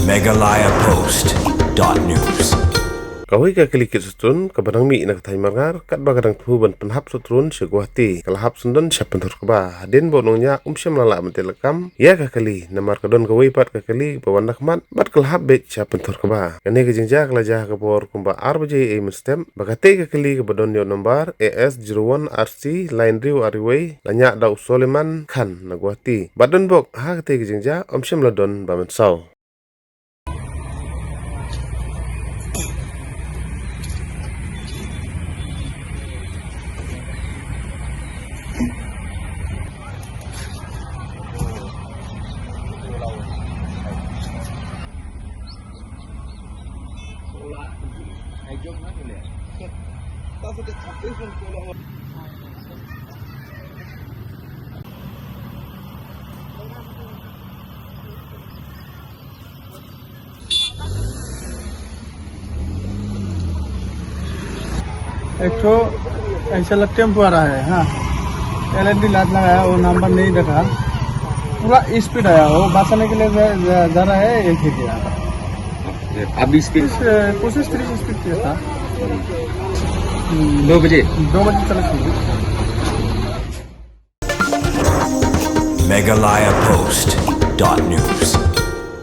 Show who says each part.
Speaker 1: megalayapost.news.
Speaker 2: Kawai ka kelikit sutun kabadang mi nak thai marngar kat bagadang thu ban penhap sutrun seguati kalahap sundon syapentur keba den bonongnya syam lala mentelekam ya ka kali namar kadon kawai pat ka kali bawan nakmat bat kalahap be syapentur keba kane ke jingja kalajah kabor kumba arbaje e mustem bagate ka kali kabadon yo nombar AS01 RC line riu ariway lanya daw Soleman Khan nagwati badon bok ha kate ke jingja syam ladon bamensau.
Speaker 3: एक तो ऐसा लग टेम्पो आ रहा है। हाँ, LED light लगाया, वो नंबर नहीं देखा, पूरा स्पीड आया, वो बचाने के लिए जा रहा है एक ही किया।
Speaker 4: अभी स्पीड
Speaker 3: कोशिश 30 स्पीड किया था।
Speaker 4: 2 बजे
Speaker 3: तक थी।
Speaker 1: megalayapost.news.